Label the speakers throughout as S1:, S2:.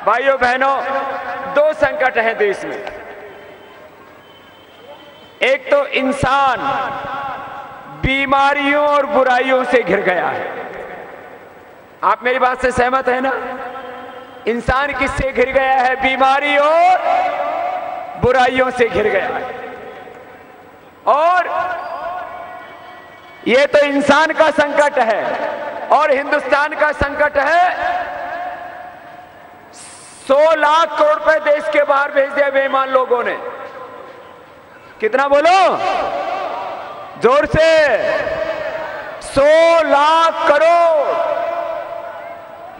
S1: भाइयों बहनों, दो संकट हैं देश में। एक तो इंसान बीमारियों और बुराइयों से घिर गया है। आप मेरी बात से सहमत हैं ना? इंसान किससे घिर गया है? बीमारी और बुराइयों से घिर गया है। और ये तो इंसान का संकट है। और हिंदुस्तान का संकट है, 100 लाख करोड़ रुपए देश के बाहर भेज दिया बेईमान लोगों ने। कितना बोलो जोर से? 100 लाख करोड़।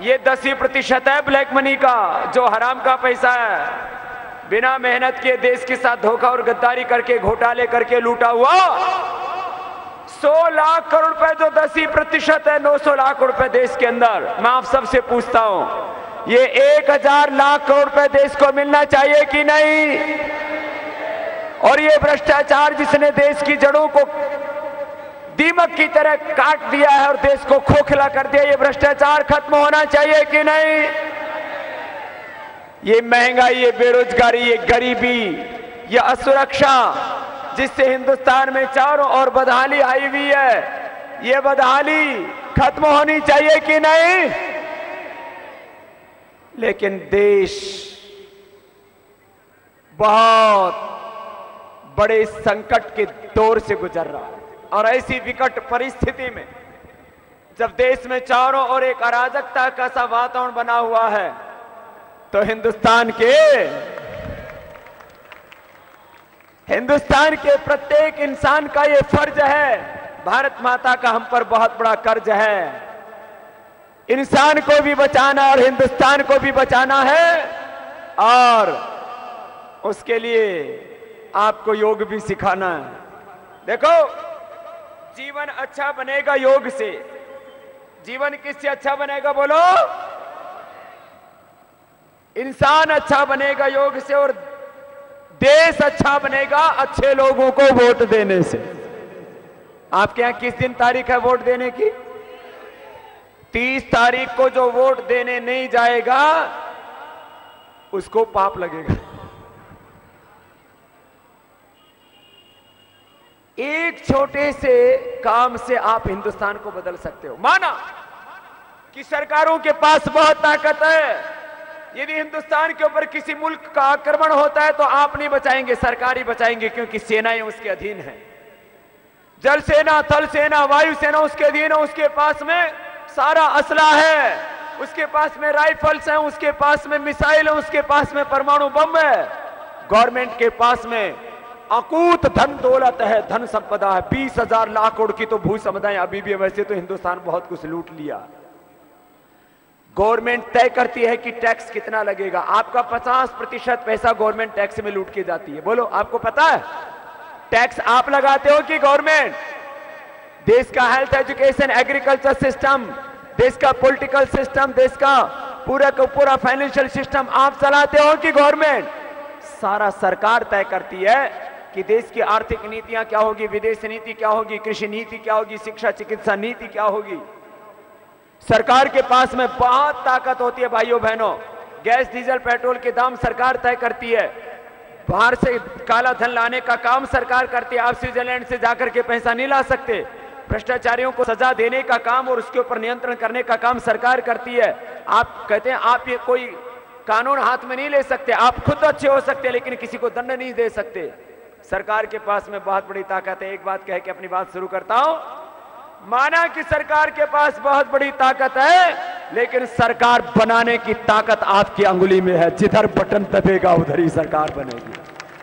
S1: ये 10% है ब्लैक मनी का, जो हराम का पैसा है, बिना मेहनत के देश के साथ धोखा और गद्दारी करके, घोटाले करके लूटा हुआ 100 लाख करोड़ रुपए, जो 10% है, 900 लाख करोड़ रुपए देश के अंदर। मैं आप सबसे पूछता हूं, ये 1000 लाख करोड़ रुपए देश को मिलना चाहिए कि नहीं? और ये भ्रष्टाचार जिसने देश की जड़ों को दीमक की तरह काट दिया है और देश को खोखला कर दिया, ये भ्रष्टाचार खत्म होना चाहिए कि नहीं? ये महंगाई, ये बेरोजगारी, ये गरीबी, ये असुरक्षा जिससे हिंदुस्तान में चारों ओर बदहाली आई हुई है, ये बदहाली खत्म होनी चाहिए कि नहीं? लेकिन देश बहुत बड़े संकट के दौर से गुजर रहा है। और ऐसी विकट परिस्थिति में जब देश में चारों ओर एक अराजकता का सा वातावरण बना हुआ है, तो हिंदुस्तान के प्रत्येक इंसान का यह फर्ज है, भारत माता का हम पर बहुत बड़ा कर्ज है, इंसान को भी बचाना और हिंदुस्तान को भी बचाना है। और उसके लिए आपको योग भी सिखाना है। देखो, जीवन अच्छा बनेगा योग से। जीवन किससे अच्छा बनेगा बोलो? इंसान अच्छा बनेगा योग से, और देश अच्छा बनेगा अच्छे लोगों को वोट देने से। आपके यहां किस दिन तारीख है वोट देने की? 30 तारीख को जो वोट देने नहीं जाएगा उसको पाप लगेगा। एक छोटे से काम से आप हिंदुस्तान को बदल सकते हो। माना कि सरकारों के पास बहुत ताकत है, यदि हिंदुस्तान के ऊपर किसी मुल्क का आक्रमण होता है तो आप नहीं बचाएंगे, सरकार ही बचाएंगे, क्योंकि सेनाएं उसके अधीन हैं। जल सेना, थल सेना, वायु सेना उसके अधीन है। उसके पास में सारा असला है, उसके पास में राइफल्स हैं, उसके पास में मिसाइल है, उसके पास में परमाणु बम है। गवर्नमेंट के पास में अकूत धन दौलत है, धन संपदा है। 20,000 लाख करोड़ की तो भू संपदाएं अभी भी है। वैसे तो हिंदुस्तान बहुत कुछ लूट लिया। गवर्नमेंट तय करती है कि टैक्स कितना लगेगा। आपका 50% पैसा गवर्नमेंट टैक्स में लूट के जाती है। बोलो, आपको पता है टैक्स आप लगाते हो कि गवर्नमेंट? देश का हेल्थ, एजुकेशन, एग्रीकल्चर सिस्टम, देश का पॉलिटिकल सिस्टम, देश का पूरा का पूरा फाइनेंशियल सिस्टम आप चलाते हो कि गवर्नमेंट? सारा सरकार तय करती है कि देश की आर्थिक नीतियां क्या होगी, विदेश नीति क्या होगी, कृषि नीति क्या होगी, शिक्षा चिकित्सा नीति क्या होगी। सरकार के पास में बहुत ताकत होती है भाइयों बहनों। गैस, डीजल, पेट्रोल के दाम सरकार तय करती है। बाहर से काला धन लाने का काम सरकार करती है। आप स्विट्जरलैंड से जाकर के पैसा नहीं ला सकते। भ्रष्टाचारियों को सजा देने का काम और उसके ऊपर नियंत्रण करने का काम सरकार करती है। आप कहते हैं आप ये कोई कानून हाथ में नहीं ले सकते, आप खुद अच्छे हो सकते हैं लेकिन किसी को दंड नहीं दे सकते। सरकार के पास में बहुत बड़ी ताकत है। एक बात कह के अपनी बात शुरू करता हूं। माना कि सरकार के पास बहुत बड़ी ताकत है, लेकिन सरकार बनाने की ताकत आपकी अंगुली में है। जिधर बटन दबेगा उधर ही सरकार बनेगी।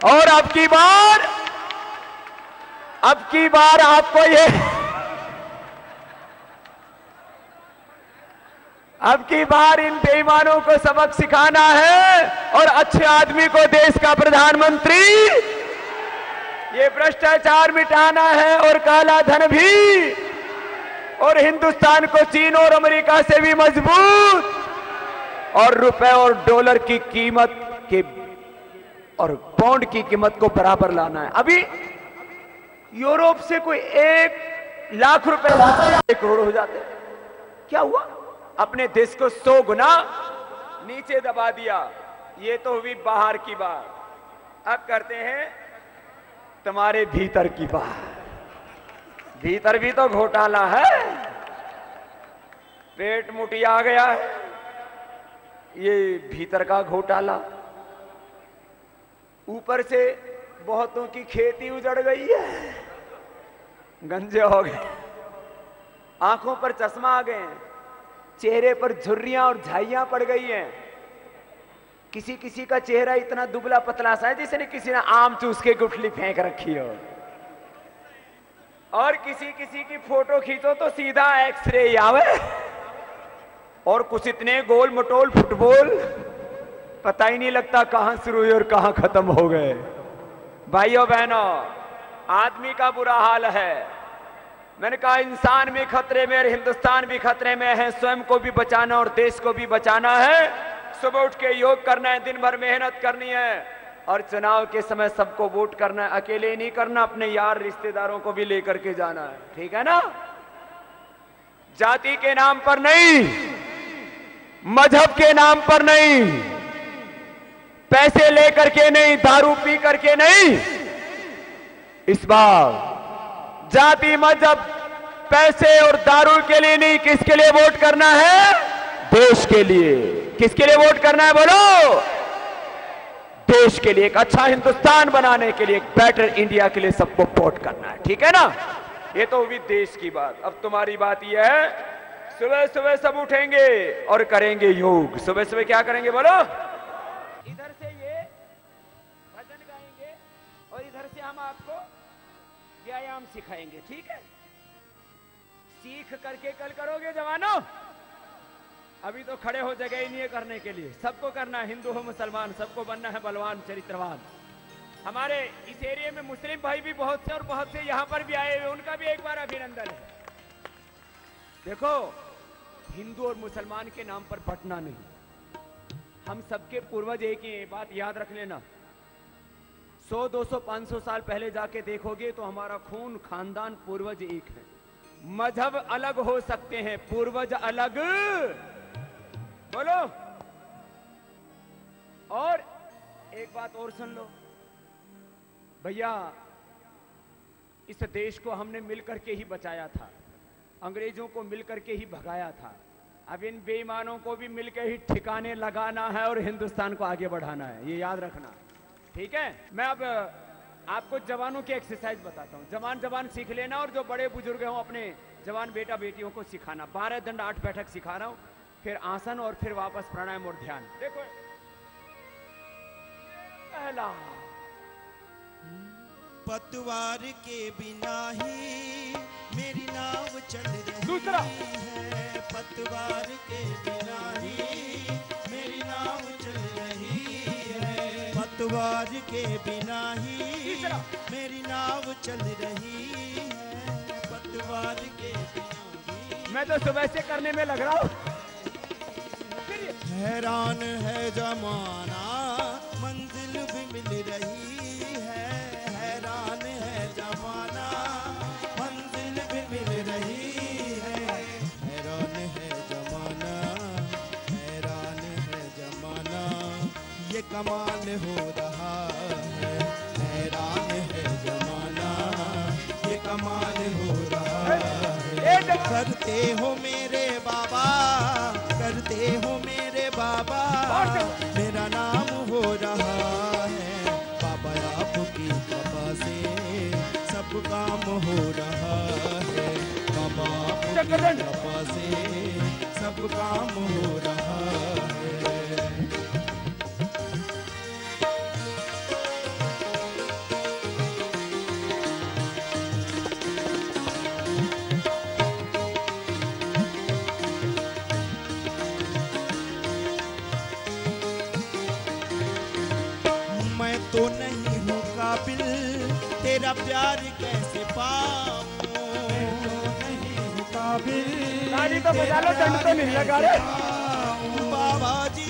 S1: और अब की बार आपको ये अब की बार इन बेईमानों को सबक सिखाना है और अच्छे आदमी को देश का प्रधानमंत्री, ये भ्रष्टाचार मिटाना है और काला धन भी, और हिंदुस्तान को चीन और अमेरिका से भी मजबूत, और रुपए और डॉलर की कीमत के और पौंड की कीमत को बराबर लाना है। अभी यूरोप से कोई 1 लाख रुपए लाता है 1 करोड़ हो जाते। क्या हुआ? अपने देश को 100 गुना नीचे दबा दिया। ये तो हुई बाहर की बात, अब करते हैं तुम्हारे भीतर की बात। भीतर भी तो घोटाला है, पेट मुटिया गया है, ये भीतर का घोटाला। ऊपर से बहुतों की खेती उजड़ गई है, गंजे हो गए, आंखों पर चश्मा आ गए हैं, चेहरे पर झुर्रियां और झाइयां पड़ गई हैं। किसी किसी का चेहरा इतना दुबला पतला सा है जिसने किसी ने आम चूस के गुठली फेंक रखी हो, और किसी किसी की फोटो खींचो तो सीधा एक्सरे आवे, और कुछ इतने गोल मटोल फुटबॉल पता ही नहीं लगता कहां शुरू हुए और कहां खत्म हो गए। भाइयों बहनों, आदमी का बुरा हाल है। मैंने कहा इंसान भी खतरे में और हिंदुस्तान भी खतरे में है। स्वयं को भी बचाना और देश को भी बचाना है। सुबह उठ के योग करना है, दिन भर मेहनत करनी है, और चुनाव के समय सबको वोट करना है। अकेले ही नहीं करना, अपने यार रिश्तेदारों को भी लेकर के जाना है, ठीक है ना? जाति के नाम पर नहीं, मजहब के नाम पर नहीं, पैसे लेकर के नहीं, दारू पी करके नहीं। इस बार जाति मजहब पैसे और दारू के लिए नहीं, किसके लिए वोट करना है? देश के लिए। किसके लिए वोट करना है बोलो? देश के लिए, एक अच्छा हिंदुस्तान बनाने के लिए, एक बेटर इंडिया के लिए सबको वोट करना है, ठीक है ना? ये तो हुई देश की बात। अब तुम्हारी बात यह है, सुबह सुबह सब उठेंगे और करेंगे योग। सुबह सुबह क्या करेंगे बोलो? इधर से ये भजन गाएंगे और इधर से हम आपको व्यायाम सिखाएंगे, ठीक है? सीख करके कल करोगे जवानों। अभी तो खड़े हो जगह ही नहीं है करने के लिए। सबको करना है, हिंदू हो मुसलमान, सबको बनना है बलवान चरित्रवान। हमारे इस एरिया में मुस्लिम भाई भी बहुत से और बहुत से यहां पर भी आए हुए, उनका भी एक बार अभिनंदन है। देखो, हिंदू और मुसलमान के नाम पर बंटना नहीं। हम सबके पूर्वज एक ही, बात याद रख लेना। 100, 200, 500 साल पहले जाके देखोगे तो हमारा खून, खानदान, पूर्वज एक है। मजहब अलग हो सकते हैं, पूर्वज अलग। बोलो। और एक बात और सुन लो भैया, इस देश को हमने मिलकर के ही बचाया था, अंग्रेजों को मिलकर के ही भगाया था। अब इन बेईमानों को भी मिलकर ही ठिकाने लगाना है और हिंदुस्तान को आगे बढ़ाना है, ये याद रखना, ठीक है? मैं अब आपको जवानों की एक्सरसाइज बताता हूं। जवान सीख लेना, और जो बड़े बुजुर्ग हों अपने जवान बेटा बेटियों को सिखाना। 12 दंड 8 बैठक सिखा रहा हूं, फिर आसन और फिर वापस प्राणायाम और ध्यान। देखो, पहला
S2: पतवार के बिना ही मेरी नाव चल रही
S1: दूसरा
S2: है। पतवार के बिना ही मेरी नाव चल रही है। पतवार के बिना ही मेरी नाव चल रही है। पतवार के बिना ही।
S1: मैं तो सुबह से करने में लग रहा हूं।
S2: हैरान है जमाना, मंजिल भी मिल रही है। हैरान है जमाना, मंजिल भी मिल रही है। हैरान है जमाना, हैरान है जमाना, ये कमाल हो रहा है। हैरान है जमाना, ये कमाल हो रहा है। करते हो मेरे बाबा, करते हो मेरे बाबा, मेरा नाम हो रहा है। बाबा आपकी कृपा से सब काम हो रहा है। बाबा आपकी कृपा से सब काम हो रहा है। तो नहीं हूँ काबिल, तेरा प्यार कैसे पाऊं। तो नहीं हूँ काबिल,
S1: ताली तो बजा लो, दंड तो नहीं लगा रे
S2: बाबा जी।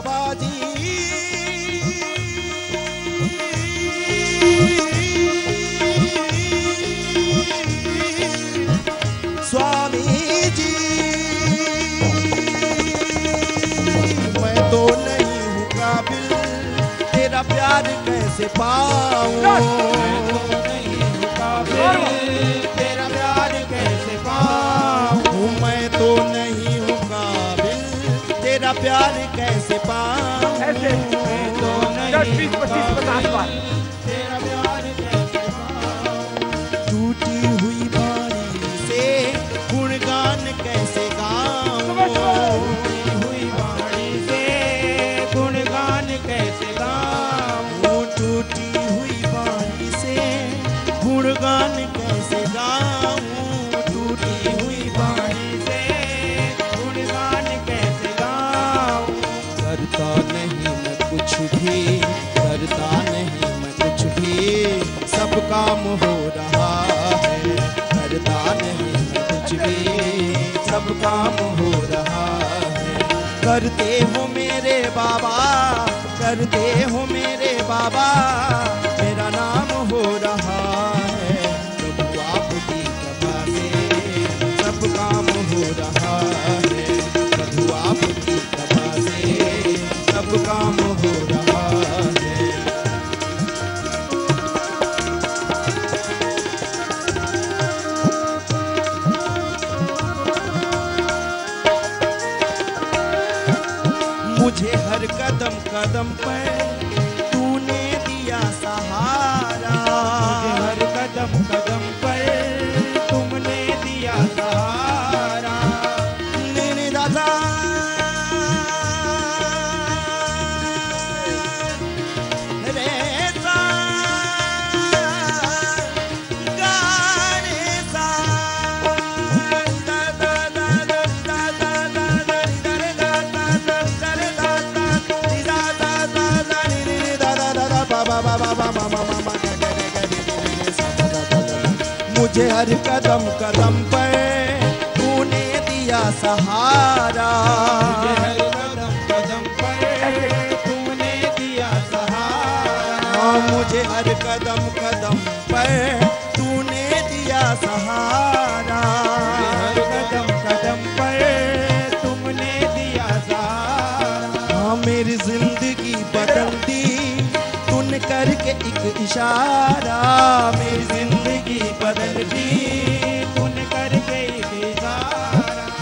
S2: बाबा जी स्वामी जी मैं तो नहीं हूँ काबिल तेरा प्यार कैसे पाऊं, मैं तो नहीं हूँ काबिल तेरा प्यार कैसे पाऊं, मैं तो नहीं हूँ काबिल तेरा प्यार कैसे पाऊं,
S1: ऐसे
S2: मैं तो नहीं
S1: 10, 20, 25, 50 बार
S2: तेरा प्यार कैसे पाऊं, टूटी हुई बाणी से गुणगान कैसे गाऊं, टूटी हुई बाणी से गुणगान कैसे गाऊं, टूटी हुई बाणी से गुणगान कैसे गाऊं, टूटी हुई बाणी से गुणगान कैसे गाऊं, करता नहीं मैं कुछ भी, करता नहीं मैं कुछ भी, सब काम हो रहा है, करता नहीं मैं कुछ भी, सब काम हो रहा है, करते हो मेरे बाबा, करते हो मेरे बाबा, मेरा नाम हो रहा है, प्रभु आपकी कृपा से सब काम हो रहा है, प्रभु आपकी कृपा से सब काम हो रहा है। मुझे हर कदम कदम पर तूने दिया सहारा, मुझे हर कदम कदम पर तुमने दिया सहारा, मेरे दादा रे सा गा रे सा दा दा दा दा दा दा दा दा रे दा दा दा दा रे दा दा दा दा दा दा रे दा दा दा दा बा बा बा बा बा मा मा मा मा गा गा गा रे सा दा दा दा। मुझे हर कदम कदम पर तूने दिया सहारा, मुझे हर कदम कदम पर तूने दिया सहारा, मुझे हर कदम कदम पर तूने दिया सहारा, हर कदम कदम पर तुमने दिया सहारा, हाँ मेरी जिंदगी बदल दी तूने करके एक इशारा, मेरी जिंदगी बदल दी तूने करके एक इशारा,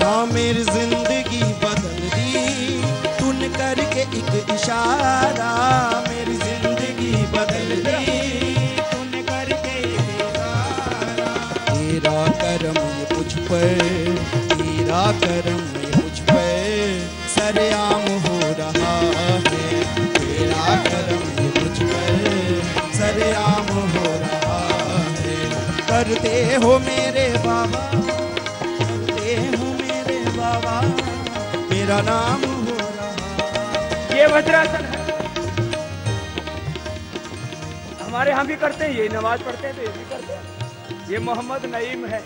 S2: हाँ मेरी जिंदगी बदल दी तूने करके एक इशारा, मेरी जिंदगी बदल दी तूने करके एक इशारा, तेरा करम ये मुझ पर, तेरा करम ये मुझ पर सरेआम हो रहा है, तेरा करम ये मुझ पर सरेआम हो रहा है, करते हो मेरे बाबा, करते हो मेरे बाबा, मेरा नाम हो रहा।
S1: ये वज्रासन है, हमारे यहाँ भी करते हैं, ये नमाज पढ़ते हैं तो ये भी करते हैं, ये मोहम्मद नईम है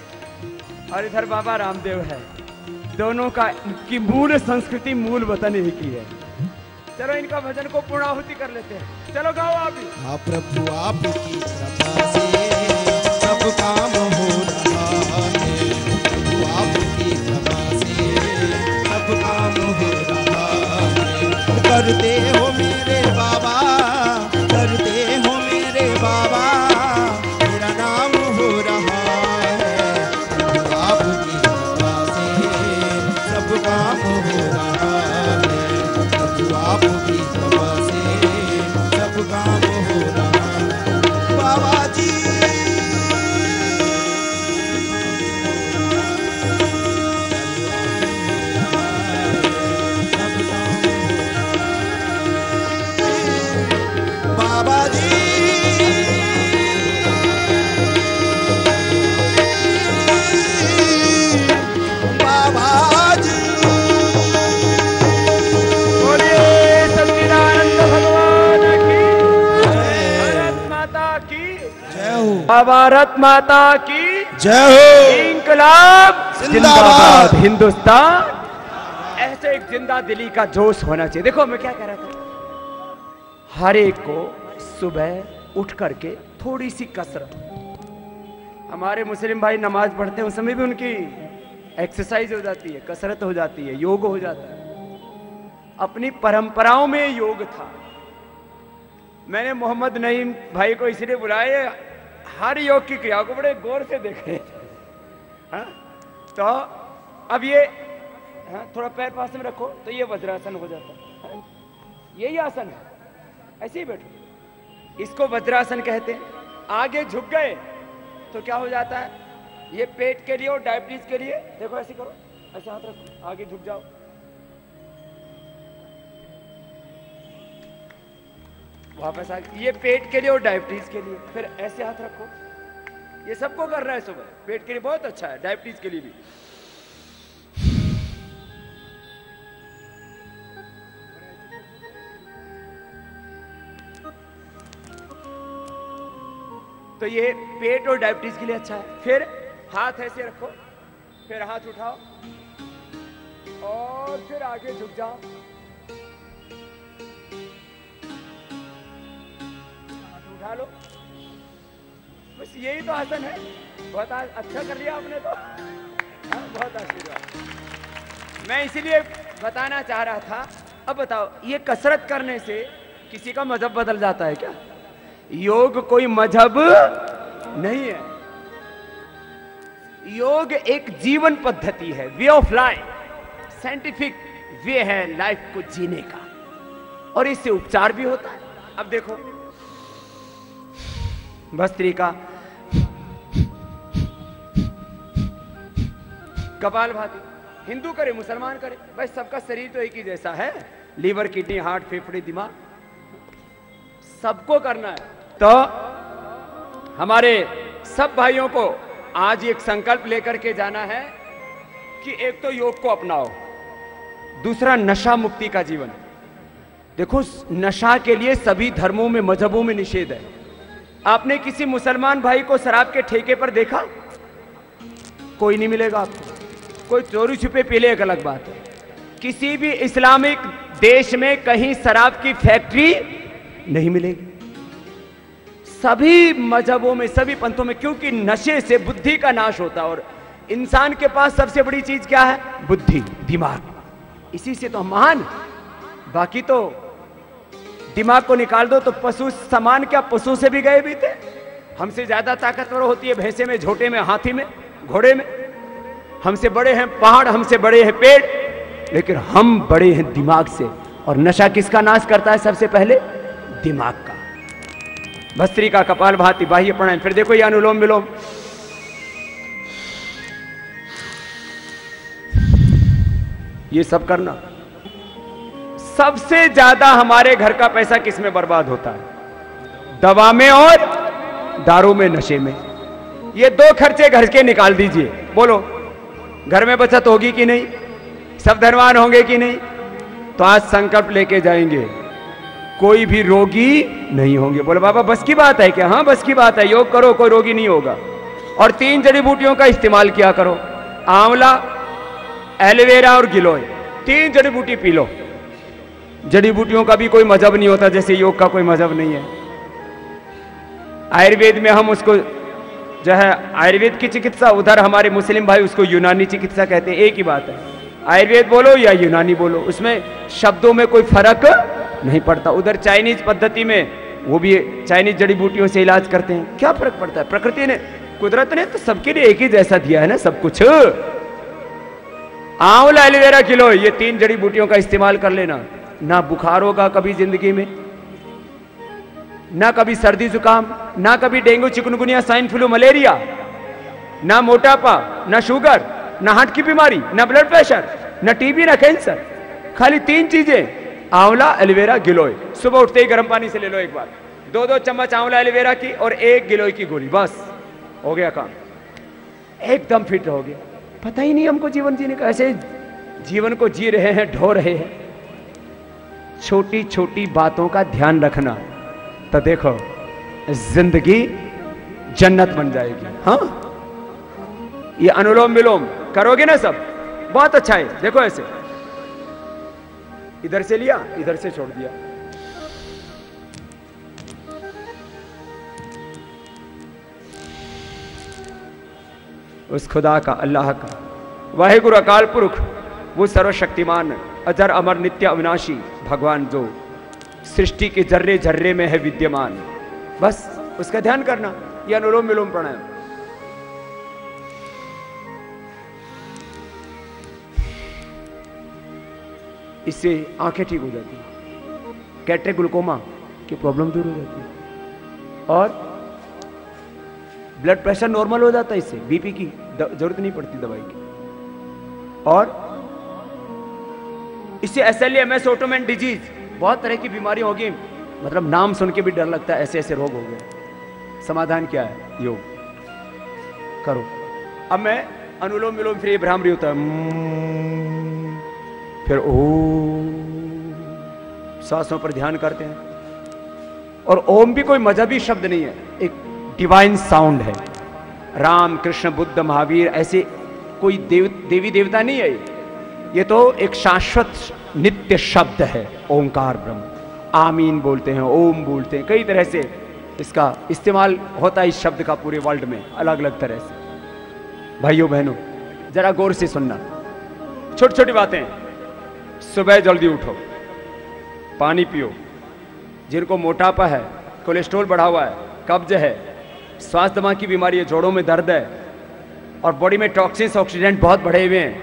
S1: और इधर बाबा रामदेव है, दोनों का की मूल संस्कृति मूल वतन ही की है। चलो इनका भजन को पूर्णाहुति कर लेते हैं, चलो गाओ आप भी।
S2: हाँ प्रभु आपकी कृपा से सब काम हो रहा है, प्रभु आपकी कृपा से सब काम हो रहा है, करते हो मेरे बाबा, करते हो मेरे बाबा, मेरा नाम हो रहा है, प्रभु आपकी कृपा से सब काम हो रहा है, प्रभु आपकी कृपा से सब काम हो रहा है, बाबा जी बाबा जी बाबा जी
S1: बोलिए सच्चिदानंद भगवान की भारत माता की
S2: जय हो,
S1: भारत माता की
S2: जय हो,
S1: इंकलाब
S2: जिंदाबाद।
S1: हिंदुस्तान से एक जिंदा दिली का जोश होना चाहिए। देखो मैं क्या कह रहा था, हर एक को सुबह उठ करके थोड़ी सी कसरत, हमारे मुस्लिम भाई नमाज पढ़ते हैं उस समय भी उनकी एक्सरसाइज हो जाती है, कसरत हो जाती है, योग हो जाता है। अपनी परंपराओं में योग था। मैंने मोहम्मद नईम भाई को इसलिए बुलाया, हर योग की क्रिया को बड़े गौर से देखे। हाँ? तो अब ये थोड़ा पैर पास में रखो तो ये वज्रासन हो जाता है। यही आसन है, ऐसे ही बैठो, इसको वज्रासन कहते हैं। आगे झुक गए तो क्या हो जाता है, ये पेट के लिए और डायबिटीज के लिए, देखो ऐसे करो, ऐसे हाथ रखो, आगे झुक जाओ, वापस आगे, ये पेट के लिए और डायबिटीज के लिए, फिर ऐसे हाथ रखो। ये सबको करना है सुबह, पेट के लिए बहुत अच्छा है, डायबिटीज के लिए भी। तो ये पेट और डायबिटीज के लिए अच्छा है। फिर हाथ ऐसे रखो, फिर हाथ उठाओ और फिर आगे झुक जाओ, हाथ उठा लो, बस यही तो आसन है। बहुत अच्छा कर लिया आपने तो, बहुत आशीर्वाद। मैं इसीलिए बताना चाह रहा था। अब बताओ, ये कसरत करने से किसी का मजहब बदल जाता है क्या? योग कोई मजहब नहीं है, योग एक जीवन पद्धति है, way of life, scientific way है लाइफ को जीने का, और इससे उपचार भी होता है। अब देखो भस्त्रिका, कपालभाति, हिंदू करे मुसलमान करे, भाई सबका शरीर तो एक ही जैसा है, लीवर, किडनी, हार्ट, फेफड़े, दिमाग, सबको करना है। तो हमारे सब भाइयों को आज एक संकल्प लेकर के जाना है कि एक तो योग को अपनाओ, दूसरा नशा मुक्ति का जीवन। देखो नशा के लिए सभी धर्मों में, मजहबों में निषेध है। आपने किसी मुसलमान भाई को शराब के ठेके पर देखा? कोई नहीं मिलेगा आपको। कोई चोरी छुपे पी ले एक अलग बात है। किसी भी इस्लामिक देश में कहीं शराब की फैक्ट्री नहीं मिलेगी। सभी मजहबों में, सभी पंथों में, क्योंकि नशे से बुद्धि का नाश होता है, और इंसान के पास सबसे बड़ी चीज क्या है? बुद्धि, दिमाग। इसी से तो हम महान। बाकी तो दिमाग को निकाल दो तो पशु समान, क्या पशु से भी गए भी थे। हमसे ज्यादा ताकतवर होती है भैंसे में, झोटे में, हाथी में, घोड़े में। हमसे बड़े हैं पहाड़, हमसे बड़े हैं पेड़, लेकिन हम बड़े हैं दिमाग से। और नशा किसका नाश करता है? सबसे पहले दिमाग का। भस्त्रिका, कपालभाति, बाह्य प्राणायाम। फिर देखो ये अनुलोम विलोम, ये सब करना। सबसे ज्यादा हमारे घर का पैसा किस में बर्बाद होता है? दवा में और दारू में, नशे में। ये दो खर्चे घर के निकाल दीजिए, बोलो घर में बचत होगी कि नहीं? सब धनवान होंगे कि नहीं? तो आज संकल्प लेके जाएंगे, कोई भी रोगी नहीं होंगे। बोले बाबा बस की बात है क्या? हाँ बस की बात है, योग करो कोई रोगी नहीं होगा। और 3 जड़ी बूटियों का इस्तेमाल किया करो, आंवला, एलोवेरा और गिलोय, 3 जड़ी बूटी पी लो। जड़ी बूटियों का भी कोई मजहब नहीं होता, जैसे योग का कोई मजहब नहीं है। आयुर्वेद में हम उसको जो है आयुर्वेद की चिकित्सा, उधर हमारे मुस्लिम भाई उसको यूनानी चिकित्सा कहते हैं। एक ही बात है, आयुर्वेद बोलो या यूनानी बोलो, उसमें शब्दों में कोई फर्क नहीं पड़ता। उधर चाइनीज पद्धति में वो भी चाइनीज जड़ी बूटियों से इलाज करते हैं, क्या फर्क पड़ता है? प्रकृति ने, कुदरत ने तो सबके लिए एक ही जैसा दिया है ना सब कुछ। आंवला, एलोवेरा, गिलोय, ये 3 जड़ी बूटियों का इस्तेमाल कर लेना। ना बुखार होगा कभी जिंदगी में, ना कभी सर्दी जुकाम, ना कभी dengue, chikungunya, swine flu, malaria, ना मोटापा, ना शुगर, ना हार्ट की बीमारी, ना ब्लड प्रेशर, ना टीबी, ना कैंसर। खाली 3 चीजें, आंवला, एलोवेरा, गिलोय। सुबह उठते ही गर्म पानी से ले लो एक बार, 2-2 चम्मच आंवला एलोवेरा की और 1 गिलोय की गोली, बस हो गया काम। एकदम फिट रहोगे। पता ही नहीं हमको जीवन जीने का, ऐसे जीवन को जी रहे हैं, ढो रहे हैं। छोटी छोटी बातों का ध्यान रखना, तो देखो जिंदगी जन्नत बन जाएगी। हाँ, ये अनुलोम विलोम करोगे ना सब, बहुत अच्छा है। देखो ऐसे इधर से लिया, इधर से छोड़ दिया। उस खुदा का, अल्लाह का, वाहिगुरु अकाल पुरख, वो सर्वशक्तिमान, अजर अमर नित्य अविनाशी भगवान जो सृष्टि के जर्रे जर्रे में है विद्यमान, बस उसका ध्यान करना। यह अनुलोम विलोम प्राणायाम। इससे आंखें ठीक हो जाती है, कैटरेक्ट ग्लूकोमा की प्रॉब्लम दूर हो जाती है, और ब्लड प्रेशर नॉर्मल हो जाता है। इससे बीपी की जरूरत नहीं पड़ती दवाई की। और इससे SLE, MS, ऑटोइम्यून डिजीज, बहुत तरह की बीमारी होगी, मतलब नाम सुन के भी डर लगता है, ऐसे ऐसे रोग हो गए। समाधान क्या है? योग करो। अब मैं अनुलोम विलोम, फिर भ्रामरी होता है, फिर ओम, सांसों पर ध्यान करते हैं। और ओम भी कोई मजहबी शब्द नहीं है, एक डिवाइन साउंड है। राम, कृष्ण, बुद्ध, महावीर ऐसे कोई देवी देवता नहीं है, ये तो एक शाश्वत नित्य शब्द है। ओंकार ब्रह्म, आमीन बोलते हैं, ओम बोलते हैं, कई तरह से इसका इस्तेमाल होता है इस शब्द का पूरे वर्ल्ड में अलग अलग तरह से। भाइयों बहनों, जरा गौर से सुनना, छोटी छोटी बातें। सुबह जल्दी उठो, पानी पियो। जिनको मोटापा है, कोलेस्ट्रॉल बढ़ा हुआ है, कब्ज है, श्वास दमा की बीमारी है, जोड़ों में दर्द है, और बॉडी में टॉक्सिन्स, ऑक्सीडेंट बहुत बढ़े हुए हैं,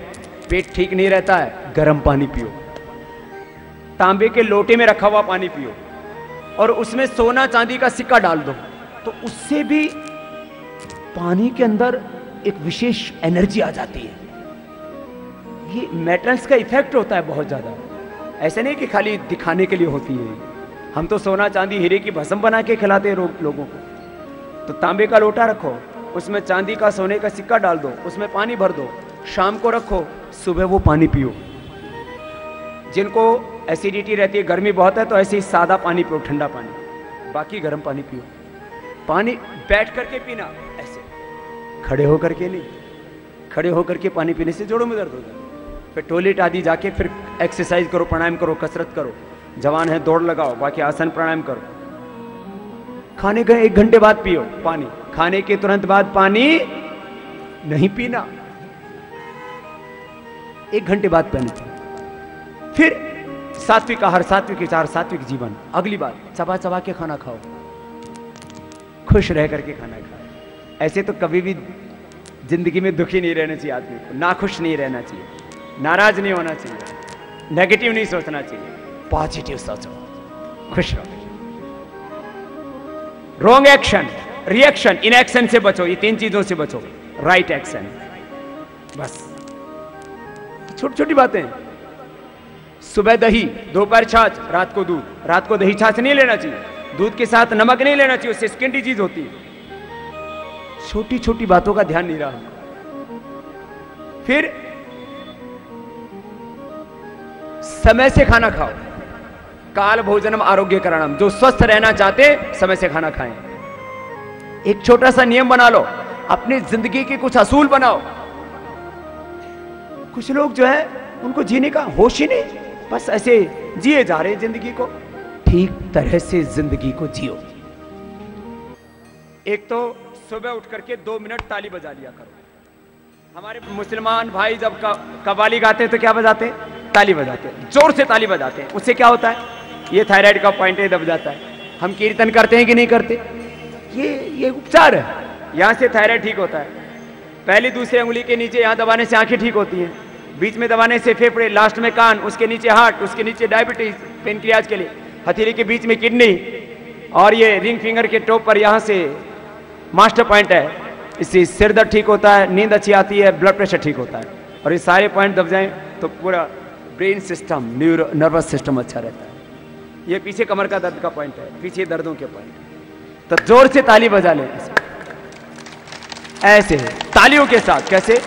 S1: पेट ठीक नहीं रहता है, गर्म पानी पियो। तांबे के लोटे में रखा हुआ पानी पियो, और उसमें सोना चांदी का सिक्का डाल दो, तो उससे भी पानी के अंदर एक विशेष एनर्जी आ जाती है। ये मेटल्स का इफेक्ट होता है बहुत ज्यादा, ऐसे नहीं कि खाली दिखाने के लिए होती है। हम तो सोना चांदी हीरे की भस्म बना के खिलाते हैं लोगों को। तो तांबे का लोटा रखो, उसमें चांदी का सोने का सिक्का डाल दो, उसमें पानी भर दो, शाम को रखो, सुबह वो पानी पियो। जिनको एसिडिटी रहती है, गर्मी बहुत है, तो ऐसे ही सादा पानी पियो, ठंडा पानी, बाकी गर्म पानी पियो। पानी बैठ करके पीना, ऐसे खड़े होकर के नहीं। खड़े होकर के पानी पीने से जोड़ों में दर्द होता है। फिर टॉयलेट आदि जाके फिर एक्सरसाइज करो, प्राणायाम करो, कसरत करो। जवान है दौड़ लगाओ, बाकी आसन प्राणायाम करो। खाने के 1 घंटे बाद पियो पानी, खाने के तुरंत बाद पानी नहीं पीना, 1 घंटे बाद पानी पियो। फिर सात्विक आहार, सात्विक विचार, सात्विक जीवन। अगली बात, चबा चबा के खाना खाओ, खुश रह करके खाना खाओ। ऐसे तो कभी भी जिंदगी में दुखी नहीं रहना चाहिए आदमी को, नाखुश नहीं रहना चाहिए, नाराज नहीं होना चाहिए, नेगेटिव नहीं सोचना चाहिए, पॉजिटिव सोचो, खुश रहो। रॉन्ग एक्शन, रिएक्शन, इनएक्शन से बचो, ये 3 चीजों से बचो। राइट एक्शन, बस छोटी छोटी बातें। सुबह दही, दोपहर छाछ, रात को दूध। रात को दही छाछ नहीं लेना चाहिए, दूध के साथ नमक नहीं लेना चाहिए, उससे स्किन डिजीज होती है। छोटी छोटी बातों का ध्यान नहीं रहा। फिर समय से खाना खाओ, काल भोजनम आरोग्य करणम। जो स्वस्थ रहना चाहते समय से खाना खाएं। एक छोटा सा नियम बना लो, अपनी जिंदगी के कुछ असूल बनाओ। कुछ लोग जो है उनको जीने का होश ही नहीं, बस ऐसे जिए जा रहे हैं जिंदगी को। ठीक तरह से जिंदगी को जियो। एक तो सुबह उठ करके 2 मिनट ताली बजा लिया करो। हमारे मुसलमान भाई जब कव्वाली गाते हैं तो क्या बजाते हैं? ताली बजाते हैं, जोर से ताली बजाते हैं। उससे क्या होता है? ये थायराइड का पॉइंट दब जाता है। हम कीर्तन करते हैं कि नहीं करते? ये उपचार है, यहां से थायराइड ठीक होता है। पहली दूसरी अंगुली के नीचे यहां दबाने से आंखें ठीक होती हैं, बीच में दबाने से फेफड़े, लास्ट में कान, उसके नीचे हार्ट, उसके नीचे डायबिटीज, पेनक्रियाज के लिए, हथेली के बीच में किडनी, और ये रिंग फिंगर के टॉप पर यहां से मास्टर पॉइंट है। इससे सिर दर्द ठीक होता है, नींद अच्छी आती है, ब्लड प्रेशर ठीक होता है। और ये सारे पॉइंट दब जाएं तो पूरा ब्रेन सिस्टम, नर्वस सिस्टम अच्छा रहता है। ये पीछे कमर का दर्द का पॉइंट है, पीछे दर्दों के पॉइंट। तो जोर से ताली बजा लें ऐसे तालियों के साथ। कैसे?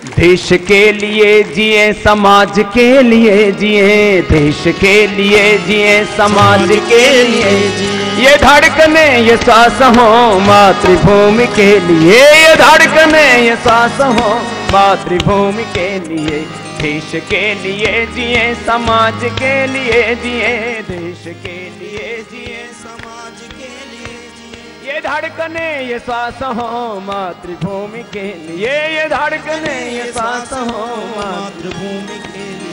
S1: देश के लिए जिए, समाज के लिए जिए, देश के लिए जिए, समाज के लिए जिए। ये धड़कने ये सांस हो मातृभूमि के लिए, ये धड़कने ये सांस हो मातृभूमि के लिए। देश के लिए जिए, समाज के लिए जिए, देश के लिए जिए,
S2: समाज के लिए जिए।
S1: ये धड़कने ये श्वास हो मातृभूमि के लिए, ये धड़कने ये श्वास हो
S2: मातृभूमि के लिए।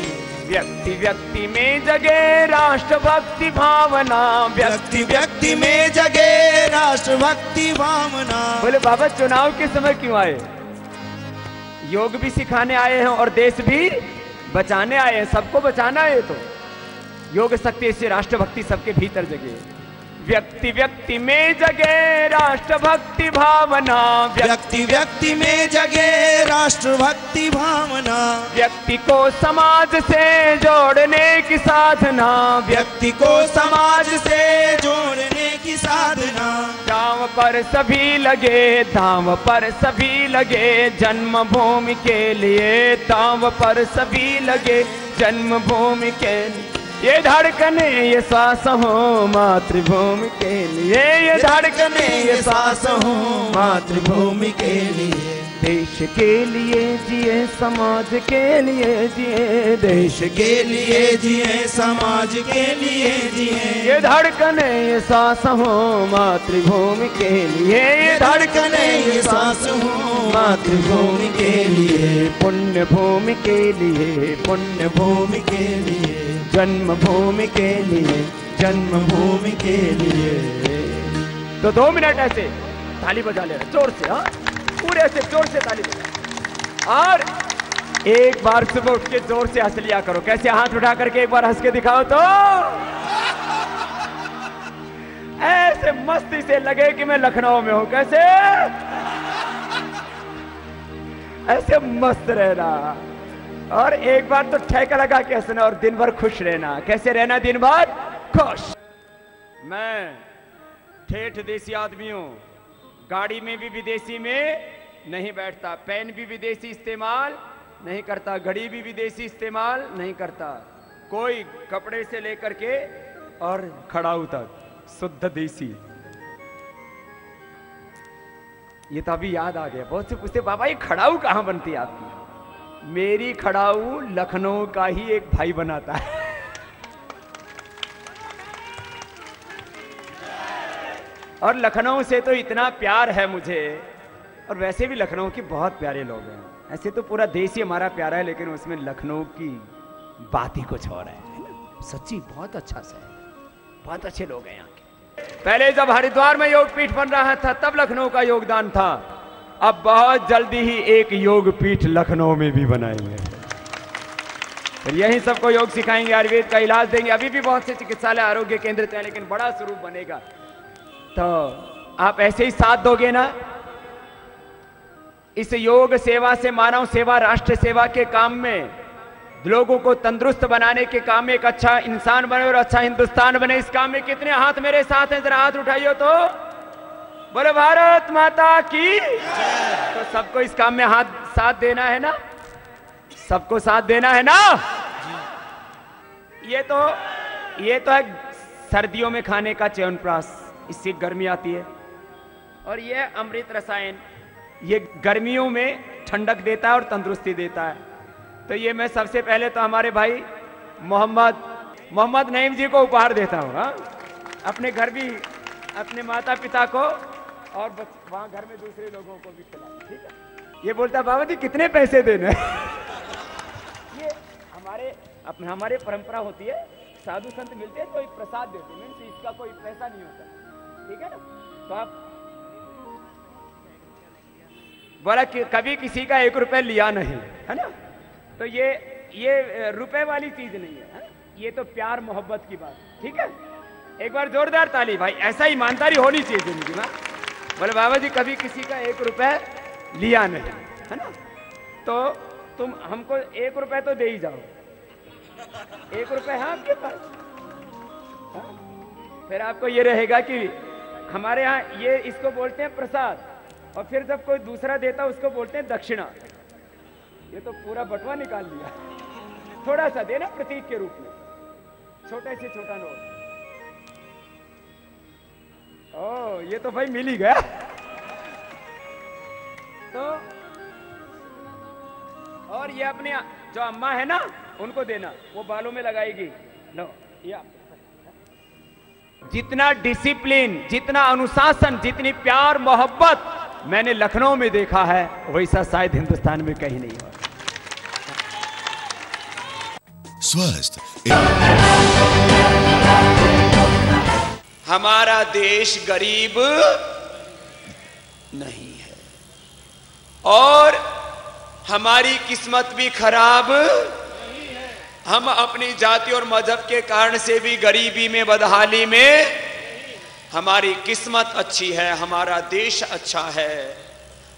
S1: व्यक्ति व्यक्ति में जगे राष्ट्रभक्ति भावना,
S2: व्यक्ति व्यक्ति में जगे राष्ट्रभक्ति भावना।
S1: बोले बाबा चुनाव के समय क्यों आए? योग भी सिखाने आए हैं और देश भी बचाने आए हैं, सबको बचाना है। तो योग शक्ति से राष्ट्रभक्ति सबके भीतर जगे। व्यक्ति व्यक्ति में जगे राष्ट्रभक्ति भावना,
S2: व्यक्ति व्यक्ति में जगे राष्ट्रभक्ति भावना।
S1: व्यक्ति को समाज से जोड़ने की साधना,
S2: व्यक्ति को समाज से जोड़ने की साधना।
S1: दांव पर सभी लगे, दांव पर सभी लगे जन्मभूमि के लिए, दांव पर सभी लगे जन्मभूमि के लिए। ये धड़कने ये श्वास हो मातृभूमि के लिए, ये धड़कने ये श्वास हो
S2: मातृभूमि के लिए।
S1: देश के लिए जिए, समाज के लिए जिए, देश
S2: के लिए जिए, समाज के लिए जिए।
S1: ये धड़कने ये श्वास हो मातृभूमि के लिए, ये धड़कने ये श्वास हो
S2: मातृभूमि के लिए।
S1: पुण्य भूमि के लिए, पुण्य भूमि
S2: के लिए,
S1: जन्मभूमि के लिए,
S2: जन्मभूमि के लिए।
S1: तो 2 मिनट ऐसे ताली बजा ले रहे जोर से, हाँ पूरे से जोर से ताली बजा। और एक बार सुबह उठ के जोर से हंस लिया करो। कैसे? हाथ उठा करके एक बार हंस के दिखाओ तो ऐसे मस्ती से लगे कि मैं लखनऊ में हूं। कैसे? ऐसे मस्त रहना। और एक बार तो ठेका लगा के हंसना और दिन भर खुश रहना। कैसे रहना दिन भर खुश? मैं ठेठ देसी आदमी हूं, गाड़ी में भी विदेशी में नहीं बैठता, पेन भी विदेशी इस्तेमाल नहीं करता, घड़ी भी विदेशी इस्तेमाल नहीं करता, कोई कपड़े से लेकर के और खड़ाऊ तक शुद्ध देसी। ये तो अभी याद आ गया। बहुत से पूछते बाबा ये खड़ाऊ कहां बनती है आपकी? मेरी खड़ाऊ लखनऊ का ही एक भाई बनाता है। और लखनऊ से तो इतना प्यार है मुझे, और वैसे भी लखनऊ के बहुत प्यारे लोग हैं। ऐसे तो पूरा देश ही हमारा प्यारा है, लेकिन उसमें लखनऊ की बात ही कुछ और है ना? सच्ची बहुत अच्छा सा है, बहुत अच्छे लोग हैं यहाँ के। पहले जब हरिद्वार में योग पीठ बन रहा था तब लखनऊ का योगदान था। अब बहुत जल्दी ही एक योग पीठ लखनऊ में भी बनाएंगे। फिर यही सबको योग सिखाएंगे, आयुर्वेद का इलाज देंगे। अभी भी बहुत से चिकित्सालय आरोग्य केंद्र थे, लेकिन बड़ा स्वरूप बनेगा। तो आप ऐसे ही साथ दोगे ना? इस योग सेवा से, मानव सेवा, राष्ट्र सेवा के काम में, लोगों को तंदुरुस्त बनाने के काम में, एक अच्छा इंसान बने और अच्छा हिंदुस्तान बने, इस काम में कितने हाथ मेरे साथ हैं? जरा हाथ उठाइए तो बोले भारत माता की। तो सबको इस काम में हाथ साथ देना है ना? सबको साथ देना है ना? ये तो है सर्दियों में खाने का च्यवनप्राश, इससे गर्मी आती है। और ये अमृत रसायन, ये गर्मियों में ठंडक देता है और तंदुरुस्ती देता है। तो ये मैं सबसे पहले तो हमारे भाई मोहम्मद नईम जी को उपहार देता हूँ। हाँ, अपने घर भी, अपने माता पिता को, और वहां घर में दूसरे लोगों को भी खिलाए। ठीक है? ये बोलता बाबा जी कितने पैसे देने? ये हमारे परंपरा होती है, साधु संत मिलते हैं तो एक प्रसाद देते हैं, मीन्स इसका कोई पैसा नहीं होता। ठीक है ना? तो आप बोला कि कभी किसी का 1 रुपए लिया नहीं, है ना? तो ये रुपए वाली चीज नहीं है, ये तो प्यार मोहब्बत की बात। ठीक है? एक बार जोरदार ताली भाई, ऐसा ईमानदारी होनी चाहिए जिंदगी में। बोले बाबा जी कभी किसी का 1 रुपए लिया नहीं, है ना? तो तुम हमको 1 रुपए तो दे ही जाओ। 1 रुपए है आपके पास? फिर आपको ये रहेगा कि हमारे यहाँ ये इसको बोलते हैं प्रसाद, और फिर जब कोई दूसरा देता उसको बोलते हैं दक्षिणा। ये तो पूरा बटवा निकाल लिया। थोड़ा सा देना प्रतीक के रूप में, छोटे से छोटा नोट। ओ ये तो भाई मिल ही गया। तो और ये अपने जो अम्मा है ना उनको देना, वो बालों में लगाएगी। लो या जितना डिसिप्लिन, जितना अनुशासन, जितनी प्यार मोहब्बत मैंने लखनऊ में देखा है वैसा शायद हिंदुस्तान में कहीं नहीं हो।
S3: स्वस्थ
S1: हमारा देश गरीब नहीं है और हमारी किस्मत भी खराब नहीं है। हम अपनी जाति और मजहब के कारण से भी गरीबी में, बदहाली में, हमारी किस्मत अच्छी है, हमारा देश अच्छा है,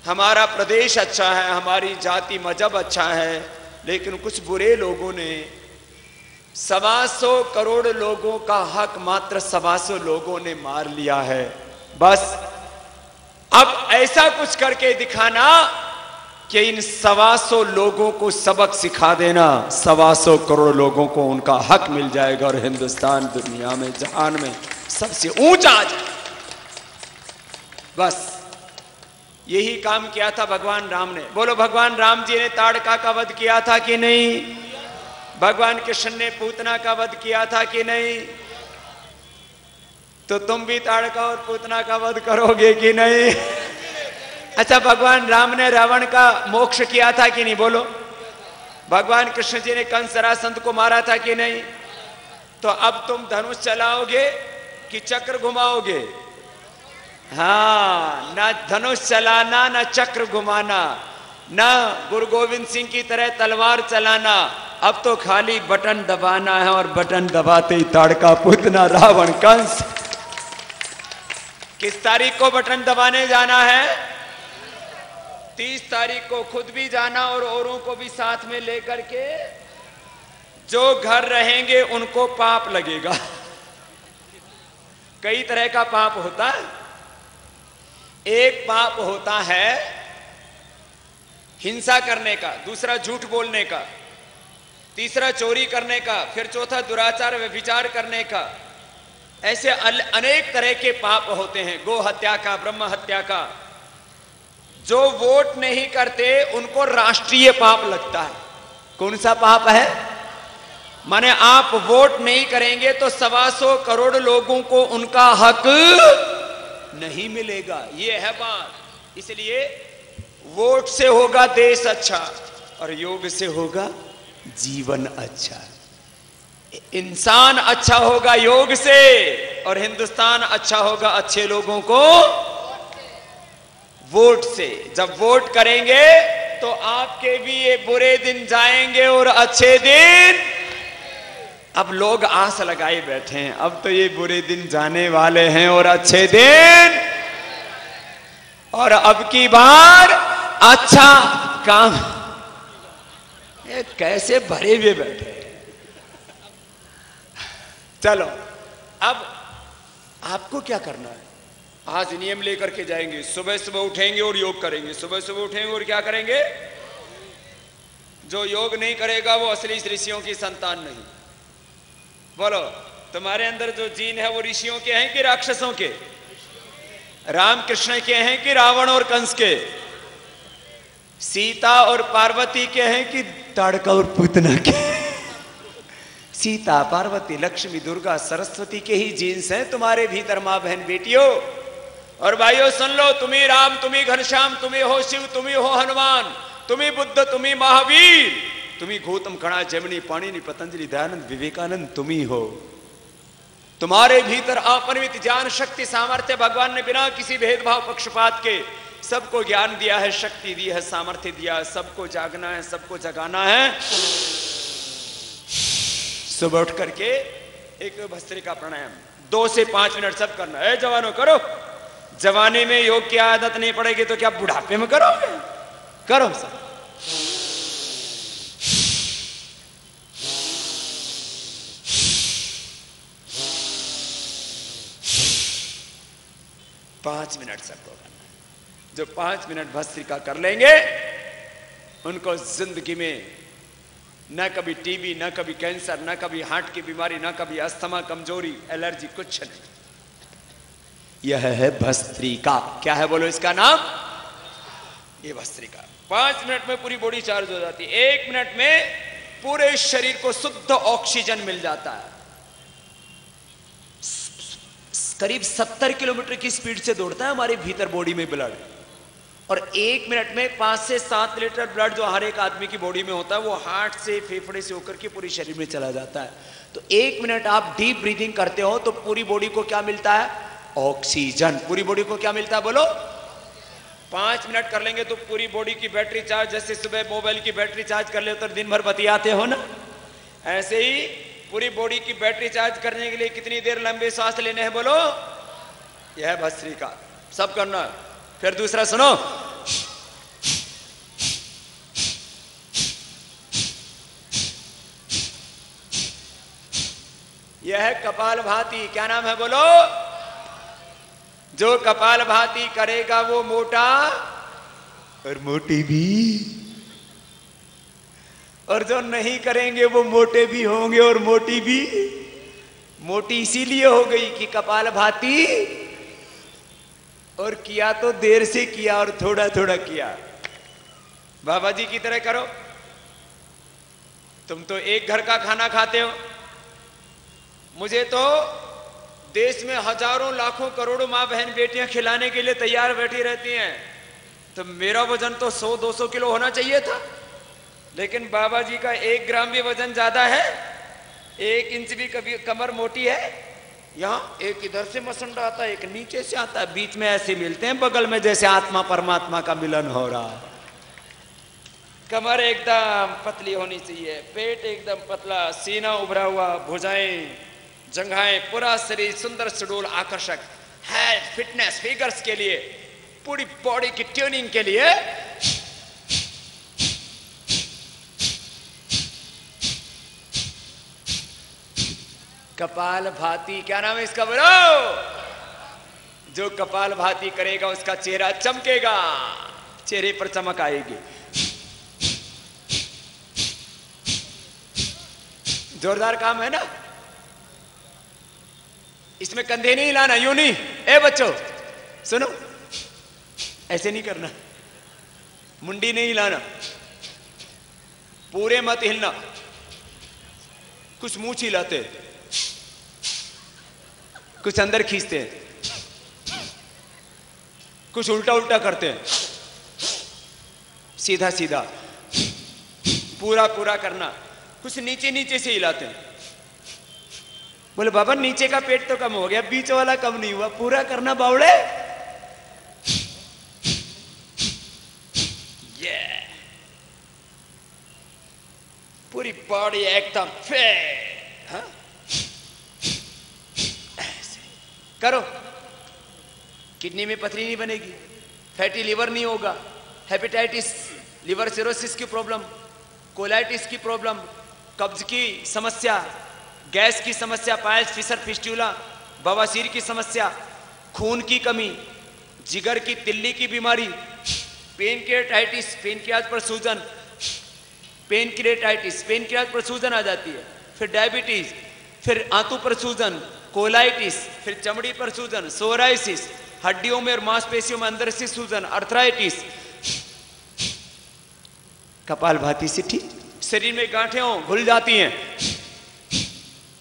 S1: हमारा प्रदेश अच्छा है, हमारी जाति मजहब अच्छा है। लेकिन कुछ बुरे लोगों ने 125 करोड़ लोगों का हक मात्र 125 लोगों ने मार लिया है। बस अब ऐसा कुछ करके दिखाना कि इन 125 लोगों को सबक सिखा देना, 125 करोड़ लोगों को उनका हक मिल जाएगा और हिंदुस्तान दुनिया में, जहान में सबसे ऊंचा आ जाए। बस यही काम किया था भगवान राम ने। बोलो, भगवान राम जी ने ताड़का का वध किया था कि नहीं? भगवान कृष्ण ने पूतना का वध किया था कि नहीं? तो तुम भी ताड़का और पूतना का वध करोगे कि नहीं? अच्छा, भगवान राम ने रावण का मोक्ष किया था कि नहीं? बोलो। भगवान कृष्ण जी ने कंस रासंत को मारा था कि नहीं? तो अब तुम धनुष चलाओगे कि चक्र घुमाओगे? हाँ, ना धनुष चलाना, ना चक्र घुमाना, ना गुरु गोविंद सिंह की तरह तलवार चलाना। अब तो खाली बटन दबाना है और बटन दबाते ही ताड़का, पूतना, रावण, कंस। किस तारीख को बटन दबाने जाना है? 30 तारीख को खुद भी जाना और औरों को भी साथ में लेकर के। जो घर रहेंगे उनको पाप लगेगा। कई तरह का पाप होता है। एक पाप होता है हिंसा करने का, दूसरा झूठ बोलने का, तीसरा चोरी करने का, फिर चौथा दुराचार व्यभिचार करने का। ऐसे अनेक तरह के पाप होते हैं। गो हत्या का, ब्रह्म हत्या का। जो वोट नहीं करते उनको राष्ट्रीय पाप लगता है। कौन सा पाप है? माने आप वोट नहीं करेंगे तो 125 करोड़ लोगों को उनका हक नहीं मिलेगा। ये है बात। इसलिए वोट से होगा देश अच्छा और योग से होगा जीवन अच्छा। इंसान अच्छा होगा योग से और हिंदुस्तान अच्छा होगा अच्छे लोगों को वोट से। जब वोट करेंगे तो आपके भी ये बुरे दिन जाएंगे और अच्छे दिन। अब लोग आस लगाए बैठे हैं, अब तो ये बुरे दिन जाने वाले हैं और अच्छे दिन, और अब की बार अच्छा काम। ये कैसे भरे हुए बैठे। चलो, अब आपको क्या करना है? आज नियम लेकर के जाएंगे। सुबह सुबह उठेंगे और योग करेंगे। सुबह सुबह उठेंगे और क्या करेंगे? जो योग नहीं करेगा वो असली ऋषियों की संतान नहीं। बोलो, तुम्हारे अंदर जो जीन है वो ऋषियों के हैं कि राक्षसों के? राम कृष्ण के हैं कि रावण और कंस के? सीता और पार्वती के हैं कि ताड़का और पूतना के? सीता, पार्वती, लक्ष्मी, दुर्गा, सरस्वती के ही जीन्स हैं तुम्हारे भीतर, मां बहन बेटियों। और भाइयों सुन लो, तुम्ही राम, तुम्ही घनश्याम, तुम्ही हो शिव, तुम्ही हो हनुमान, तुम्ही बुद्ध, तुम्ही महावीर, तुम्ही गौतम, कणा, जैमिनी, पाणिनि, पतंजलि, दयानंद, विवेकानंद, तुम्ही हो। तुम्हारे भीतर अपरिमित ज्ञान, शक्ति, सामर्थ्य भगवान ने बिना किसी भेदभाव, पक्षपात के सबको ज्ञान दिया है, शक्ति दी है, सामर्थ्य दिया है। सबको जागना है, सबको जगाना है। सुबह उठ करके एक भस्त्रिका प्राणायाम 2 से 5 मिनट सब करना है। जवानों करो। जवानी में योग की आदत नहीं पड़ेगी तो क्या बुढ़ापे में करोगे? करो सब। पांच मिनट सबको करना। जो 5 मिनट भस्त्रिका कर लेंगे उनको जिंदगी में न कभी टीबी, न कभी कैंसर, न कभी हार्ट की बीमारी, न कभी अस्थमा, कमजोरी, एलर्जी, कुछ नहीं। यह है भस्त्रिका। क्या है बोलो इसका नाम? ये भस्त्रिका 5 मिनट में पूरी बॉडी चार्ज हो जाती है। 1 मिनट में पूरे शरीर को शुद्ध ऑक्सीजन मिल जाता है। करीब 70 किलोमीटर की स्पीड से दौड़ता है हमारे भीतर बॉडी में ब्लड, और 1 मिनट में 5 से 7 लीटर ब्लड जो हर एक आदमी की बॉडी में होता है वो हार्ट से, फेफड़े से होकर के पूरे शरीर में चला जाता है। तो 1 मिनट आप डीप ब्रीदिंग करते हो तो पूरी बॉडी को क्या मिलता है? ऑक्सीजन। पूरी बॉडी को क्या मिलता है बोलो? 5 मिनट कर लेंगे तो पूरी बॉडी की बैटरी चार्ज, जैसे सुबह मोबाइल की बैटरी चार्ज कर ले तो दिन भर बतियाते हो ना, ऐसे ही पूरी बॉडी की बैटरी चार्ज करने के लिए कितनी देर लंबे सांस लेने हैं बोलो? यह है भस्त्रिका। सब करना है। फिर दूसरा सुनो, यह है कपालभाति। क्या नाम है बोलो? जो कपालभाति करेगा वो मोटा और मोटी भी, और जो नहीं करेंगे वो मोटे भी होंगे और मोटी भी। मोटी इसीलिए हो गई कि कपालभाति, और किया तो देर से किया और थोड़ा थोड़ा किया। बाबा जी की तरह करो। तुम तो एक घर का खाना खाते हो, मुझे तो देश में हजारों लाखों करोड़ों माँ बहन बेटियां खिलाने के लिए तैयार बैठी रहती हैं। तो मेरा वजन तो 100-200 किलो होना चाहिए था, लेकिन बाबा जी का 1 ग्राम भी वजन ज्यादा है, 1 इंच भी कभी कमर मोटी है। यहाँ एक इधर से मसंडा आता है, एक नीचे से आता है, बीच में ऐसे मिलते हैं बगल में, जैसे आत्मा परमात्मा का मिलन हो रहा है। कमर एकदम पतली होनी चाहिए, पेट एकदम पतला, सीना उभरा हुआ, भुजाएं, जंघाएं, पूरा शरीर सुंदर सुडौल आकर्षक है। फिटनेस फिगर्स के लिए, पूरी बॉडी की ट्यूनिंग के लिए कपालभाति। क्या नाम है इसका बोलो? जो कपालभाति करेगा उसका चेहरा चमकेगा, चेहरे पर चमक आएगी। जोरदार काम है ना? इसमें कंधे नहीं हिलाना, यूं नहीं। ए बच्चों सुनो, ऐसे नहीं करना, मुंडी नहीं हिलाना, पूरे मत हिलना। कुछ मुंह हिलाते, कुछ अंदर खींचते हैं, कुछ उल्टा उल्टा करते हैं, सीधा सीधा पूरा पूरा करना। कुछ नीचे नीचे से हिलाते हैं। बोले बाबा नीचे का पेट तो कम हो गया, बीच वाला कम नहीं हुआ, पूरा करना बावड़े। पूरी बॉडी एकदम फिट। हाँ? करो, किडनी में पथरी नहीं बनेगी, फैटी लिवर नहीं होगा, हेपेटाइटिस, लिवर सिरोसिस की प्रॉब्लम, कोलाइटिस की प्रॉब्लम, कब्ज की समस्या, गैस की समस्या, पाइल्स, फिशर, फिस्टुला, बवासीर की समस्या, खून की कमी, जिगर की तिल्ली की बीमारी, पेनक्रियाटाइटिस, पेनक्रियाज पर सूजन, पेनक्रियाटाइटिस, पेनक्रियाज पर सूजन आ जाती है, फिर डायबिटीज, फिर आंतों पर सूजन, कोलाइटिस, फिर चमड़ी पर सूजन, सोराइसिस, हड्डियों में और मांसपेशियों में अंदर से सूजन, अर्थराइटिस, कपालभाति से ठीक। शरीर में गांठें हो घुल जाती हैं,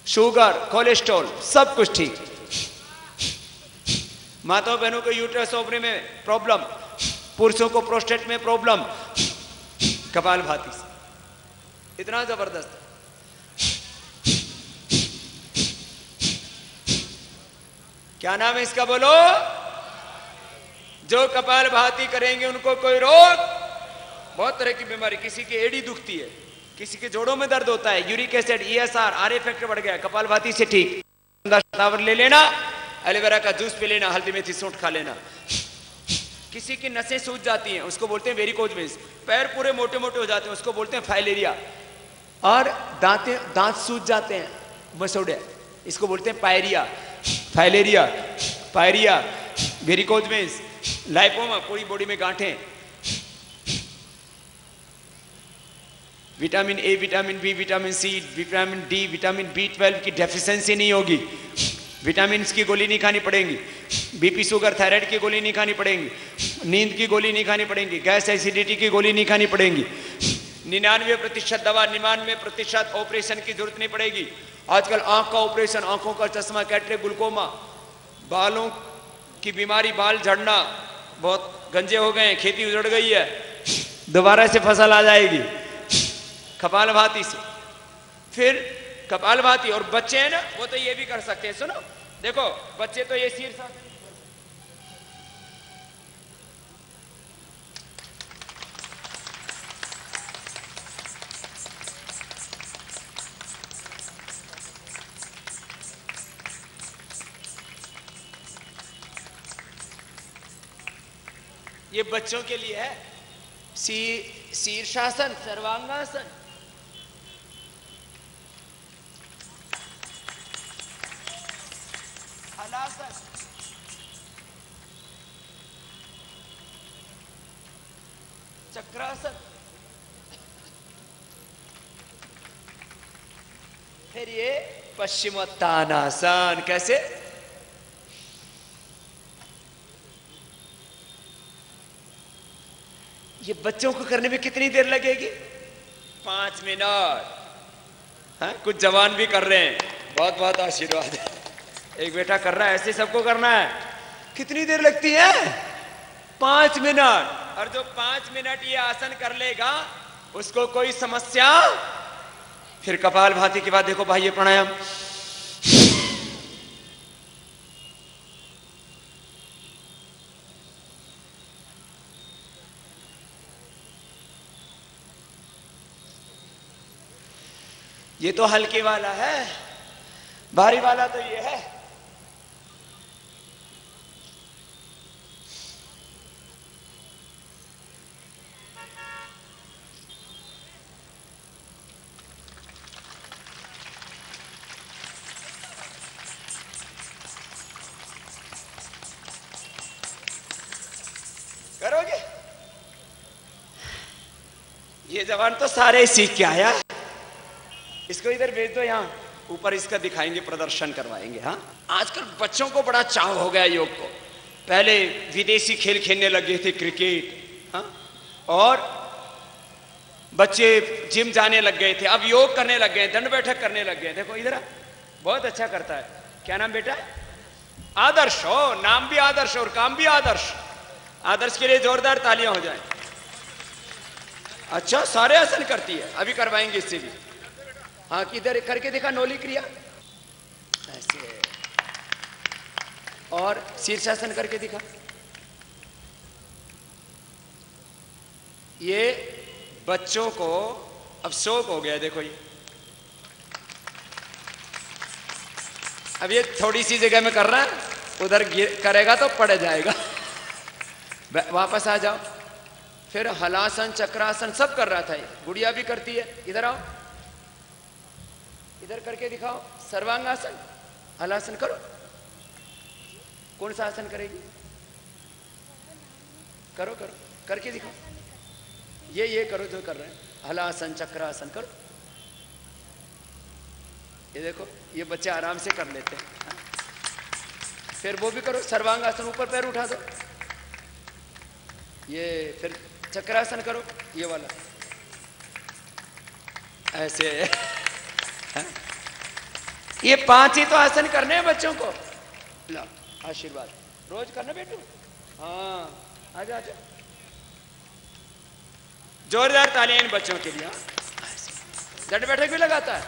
S1: शुगर, कोलेस्ट्रॉल, सब कुछ ठीक। माताओं बहनों को यूट्रस ओवरी में प्रॉब्लम, पुरुषों को प्रोस्टेट में प्रॉब्लम, कपालभाति से। इतना जबरदस्त। क्या नाम है इसका बोलो? जो कपालभाति करेंगे उनको कोई रोग, बहुत तरह की बीमारी, किसी की एड़ी दुखती है, किसी के जोड़ों में दर्द होता है, uric acid, ESR, RA factor बढ़ गया, कपालभाति से ठीक। शतावर ले लेना, एलोवेरा का जूस पी लेना, हल्दी मेथी सूंठ खा लेना। किसी की नसें सूज जाती हैं, उसको बोलते हैं वेरिकोज वेन्स। पैर पूरे मोटे मोटे हो जाते हैं, उसको बोलते हैं फाइलेरिया। और दांत सूज जाते हैं, मसौड़े, इसको बोलते हैं pyorrhoea, filaria, pyorrhoea, varicose veins, lipoma, पूरी बॉडी में गांठें। Vitamin A, vitamin B, vitamin C, vitamin D, vitamin B12 की डेफिशिएंसी नहीं होगी, विटामिन की गोली नहीं खानी पड़ेगी, बीपी शुगर थायराइड की गोली नहीं खानी पड़ेगी, नींद की गोली नहीं खानी पड़ेगी, गैस एसिडिटी की गोली नहीं खानी पड़ेगी, 99% दवा, 99% ऑपरेशन की जरूरत नहीं पड़ेगी। आजकल आंख का ऑपरेशन, आंखों का चश्मा, कैटरेक्ट, ग्लूकोमा, बालों की बीमारी, बाल झड़ना, बहुत गंजे हो गए हैं, खेती उजड़ गई है, दोबारा से फसल आ जाएगी कपालभाति से। फिर कपालभाति, और बच्चे हैं ना वो तो ये भी कर सकते हैं। सुनो देखो, बच्चे तो ये शीर्षासन, ये बच्चों के लिए है। शीर्षासन, सर्वांगासन, हलासन, चक्रासन, फिर ये पश्चिमोत्तानासन। कैसे? ये बच्चों को करने में कितनी देर लगेगी? 5 मिनट। हाँ, कुछ जवान भी कर रहे हैं, बहुत बहुत आशीर्वाद है। एक बेटा कर रहा है, ऐसे सबको करना है। कितनी देर लगती है? 5 मिनट। और जो 5 मिनट ये आसन कर लेगा उसको कोई समस्या। फिर कपालभाति के बाद देखो भाई, ये प्राणायाम, ये तो हल्के वाला है, भारी वाला तो ये है। करोगे? ये जवान तो सारे सीख के आया। इसको इधर भेज दो, यहाँ ऊपर इसका दिखाएंगे, प्रदर्शन करवाएंगे। हाँ, आजकल बच्चों को बड़ा चाव हो गया योग को। पहले विदेशी खेल खेलने लगे थे, क्रिकेट, हाँ, और बच्चे जिम जाने लग गए थे, अब योग करने लग गए, दंड बैठक करने लग गए। देखो इधर, बहुत अच्छा करता है। क्या नाम बेटा? आदर्श। हो, नाम भी आदर्श और काम भी आदर्श। आदर्श के लिए जोरदार तालियां हो जाए। अच्छा, सारे आसन करती है, अभी करवाएंगे इससे भी। हाँ, किधर करके दिखा, नौली क्रिया ऐसे, और शीर्षासन करके दिखा। ये बच्चों को अब शौक हो गया। देखो ये अब ये थोड़ी सी जगह में कर रहा है, उधर करेगा तो पड़ जाएगा। वापस आ जाओ। फिर हलासन, चक्रासन सब कर रहा था ये, गुड़िया भी करती है। इधर आओ, इधर करके दिखाओ। सर्वांगासन, हलासन करो। कौन सा आसन करेगी? करो करो, करके दिखाओ। ये करो जो कर रहे हैं। हलासन, चक्रासन करो। ये देखो, ये बच्चे आराम से कर लेते हैं। फिर वो भी करो, सर्वांगासन, ऊपर पैर उठा दो। ये फिर चक्रासन करो, ये वाला ऐसे। ये 5 ही तो आसन करने हैं बच्चों को। लो आशीर्वाद, रोज करना बेटू। हाँ, आजा आजा। जोरदार तालियां इन बच्चों के लिए। दंड बैठक भी लगाता है।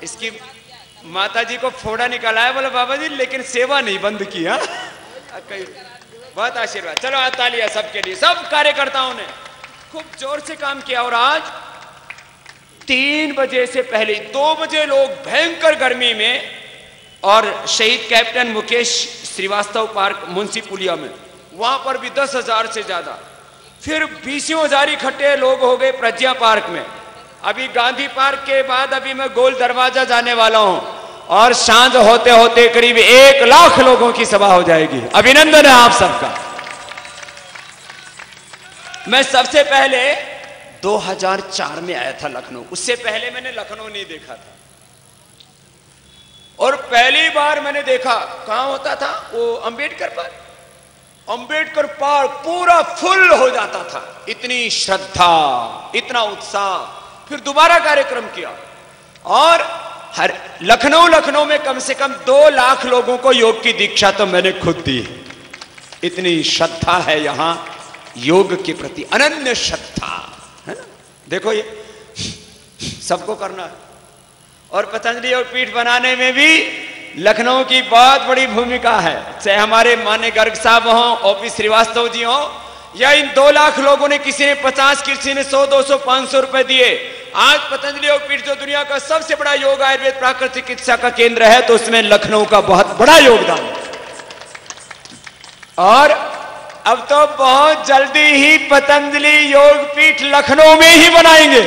S1: इसकी माता जी को फोड़ा निकाला है, बोला बाबा जी लेकिन सेवा नहीं बंद की। हाँ, बहुत आशीर्वाद। चलो आज तालियां सबके लिए, सब कार्यकर्ताओं ने खूब जोर से काम किया। और आज 3 बजे से पहले 2 बजे लोग भयंकर गर्मी में, और शहीद कैप्टन मुकेश श्रीवास्तव पार्क मुंशी पुलिया में, वहां पर भी 10,000 से ज्यादा। फिर 20,000 इकट्ठे लोग हो गए प्रज्ञा पार्क में। अभी गांधी पार्क के बाद अभी मैं गोल दरवाजा जाने वाला हूं, और सांझ होते होते करीब 1 लाख लोगों की सभा हो जाएगी। अभिनंदन है आप सबका। मैं सबसे पहले 2004 में आया था लखनऊ, उससे पहले मैंने लखनऊ नहीं देखा था। और पहली बार मैंने देखा, कहां होता था वो, अंबेडकर पार्क। अंबेडकर पार्क पूरा फुल हो जाता था, इतनी श्रद्धा, इतना उत्साह। फिर दोबारा कार्यक्रम किया और हर लखनऊ में कम से कम 2 लाख लोगों को योग की दीक्षा तो मैंने खुद दी। इतनी श्रद्धा है यहां योग के प्रति, अनन्य श्रद्धा है ना। देखो ये सबको करना है। और पतंजलि योग पीठ बनाने में भी लखनऊ की बहुत बड़ी भूमिका है, चाहे हमारे मान्य गर्ग साहब हों, ओपी श्रीवास्तव जी हों, या इन 2 लाख लोगों ने, किसी ने 50, किसी ने 100, 200, 500 रुपए दिए। आज पतंजलि योग पीठ जो दुनिया का सबसे बड़ा योग आयुर्वेद प्राकृतिक चिकित्सा का केंद्र है, तो उसमें लखनऊ का बहुत बड़ा योगदान है। और अब तो बहुत जल्दी ही पतंजलि योग पीठ लखनऊ में ही बनाएंगे।